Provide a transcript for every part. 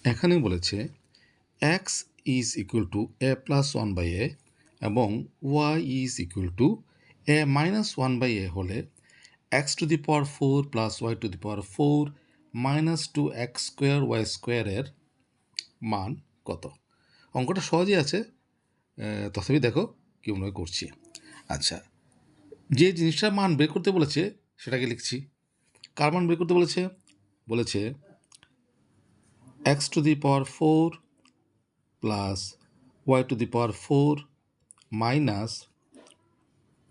এখানে বলেছে x is equal to a plus one by a এবং y is equal to a minus one by a হলে x to the power four plus y to the power four minus two x square y স্কোয়ারের মান কত? অঙ্কটা সহজই আছে, তথাপি দেখো কীভাবে করছি। আচ্ছা, যে জিনিসটার মান বের করতে বলেছে সেটাকে লিখছি। কার মান বের করতে বলেছে? বলেছে x to the power four plus y to the power four minus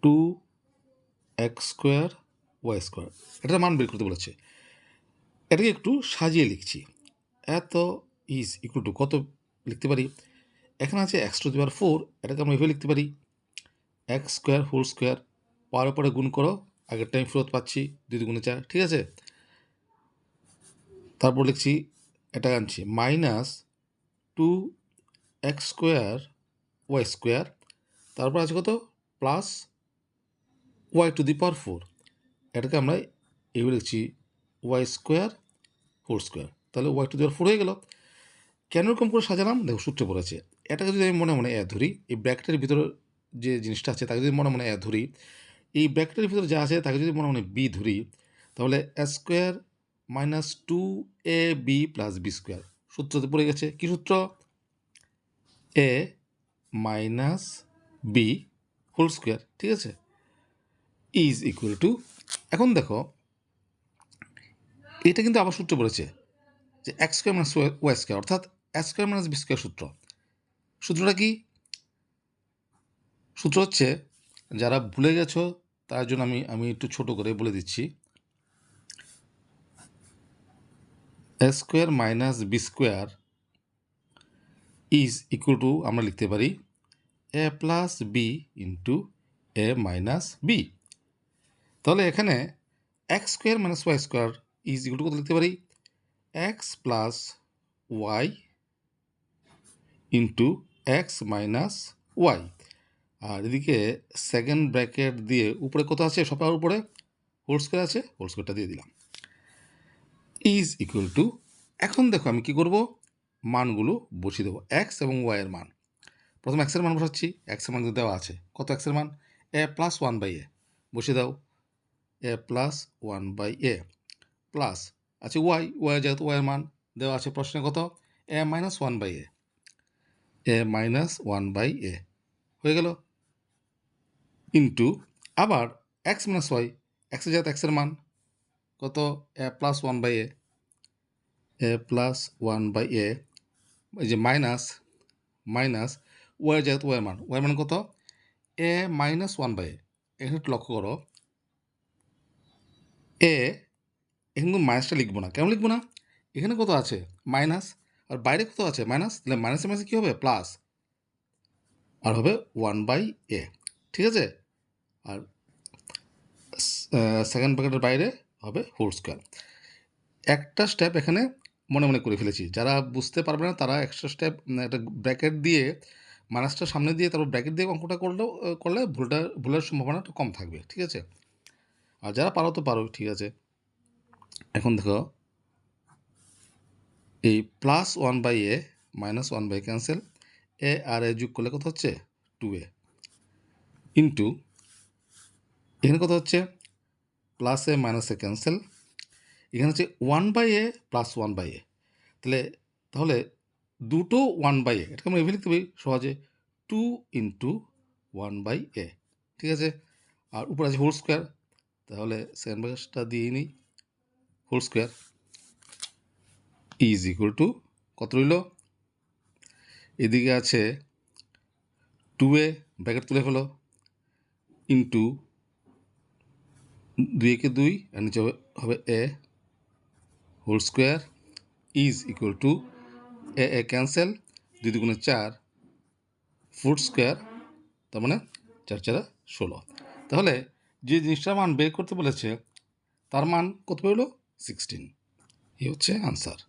two x square y square, এটার মান বের করতে বলেছে। এটাকে একটু সাজিয়ে লিখছি। এত ইজ ইকুয়াল টু কত লিখতে পারি? এখানে আছে x to the power four, এটাকে আমরা এভাবে লিখতে পারি এক্স স্কোয়ার হোল স্কোয়ার, পাওয়ার পরে গুণ করো, আগের টাইম ফেরত পাচ্ছি, দুই দুগুণে চার, ঠিক আছে। তারপর লিখছি, এটা আনছি minus two x square y square, তারপর আছে কত plus y to the power four, এটাকে আমরা এইভাবে লিখছি ওয়াই স্কোয়ার হোল স্কোয়ার, তাহলে y to the power four হয়ে গেল। কেন এরকম করে সাজালাম? দেখো সূত্রে পড়েছে। এটাকে যদি আমি মনে মনে এ ধরি, এই ব্র্যাকেটের ভিতরে যে জিনিসটা আছে তাকে যদি মনে মনে এ ধরি, এই ব্র্যাকেটের ভিতরে যা আছে তাকে যদি মনে মনে বি ধরি, তাহলে এ square minus two A B plus B square সূত্রতে পড়ে গেছে। কি সূত্র? এ মাইনাস বি হোল স্কোয়ার, ঠিক আছে, ইজ ইকুয়াল টু, এখন দেখো এটা কিন্তু আবার সূত্র পড়েছে যে x square minus y square, অর্থাৎ a square minus b square সূত্র। সূত্রটা কি? সূত্র হচ্ছে, যারা ভুলে গেছো তার জন্য আমি একটু ছোট করে বলে দিচ্ছি। A square minus b square is equal to আমরা লিখতে পারি a plus b into a minus b. তাহলে এখানে x square minus y square is equal to কত লিখতে পারি? X plus y into x minus y, আর এদিকে সেকেন্ড ব্র্যাকেট দিয়ে উপরে কত আছে? সবার উপরে হোল স্কোয়ার আছে, হোল স্কোয়ারটা দিয়ে দিলাম ইজ ইকুয়াল টু। এখন দেখো আমি কি করব, মানগুলো বসিয়ে দেবো, এক্স এবং ওয়াই এর মান। প্রথমে এক্সের মান বসাচ্ছি, এক্সের মান দেওয়া আছে, কত এক্সের মান? A plus one by a, বসিয়ে দাও a plus one by a plus আছে ওয়াই যেহেতু ওয়াইয়ের মান দেওয়া আছে প্রশ্নে কত? A minus one by a minus one by a হয়ে গেল ইন্টু আবার এক্স মাইনাস ওয়াই, এক্সের যেহেতু এক্সের মান কত? A plus one by a plus one by এই যে মাইনাস মাইনাস ওয়াই যেহেতু ওয়াইয়ের মান কত? এ মাইনাস ওয়ান বাই এখানে একটু লক্ষ্য করো, এখানে কিন্তু মাইনাসটা লিখবো না। কেন লিখবো না? এখানে কত আছে? মাইনাস, আর বাইরে কত আছে? মাইনাস, তাহলে মাইনাসে মাইনাসে কী হবে? প্লাস, আর হবে ওয়ান বাই এ, ঠিক আছে। আর সেকেন্ড ব্র্যাকেটের বাইরে হবে হোল স্কোয়ার। একটা স্টেপ এখানে মনে মনে করে ফেলেছি, যারা বুঝতে পারবে না তারা এক্সট্রা স্টেপ একটা ব্র্যাকেট দিয়ে মাইনাসটা সামনে দিয়ে তারপর ব্র্যাকেট দিয়ে অঙ্কটা করলে ভুলের সম্ভাবনাটা কম থাকবে, ঠিক আছে। আর যারা পারো তো পারো, ঠিক আছে। এখন দেখো এই plus one by a minus one by cancel, a আর এ যোগ করলে কত হচ্ছে? টু এ ইন্টু এখানে কত হচ্ছে? Plus a minus a cancel, এখানে হচ্ছে one by a plus one by a, তাহলে দুটো ওয়ান বাই এ, এটাকে আমরা এভাবে লিখতে পারি সহজে, two into one by a, ঠিক আছে। আর উপরে আছে হোল স্কোয়ার, তাহলে সেকেন্ড ব্র্যাকেটটা দিয়েই নিই, whole square is equal to কত রইল? এদিকে আছে টু এ, ব্র্যাকেট তুলে ফেলো, ইন্টু দুই একে দুই, আর নিচে হবে a whole square is equal to a cancel, দুই দুগুণে চার, ফোর স্কোয়ার, তার মানে চার চারা 16। তাহলে যে জিনিসটার মান বের করতে বলেছে তার মান কত বেরোলো? 16। এই হচ্ছে আনসার।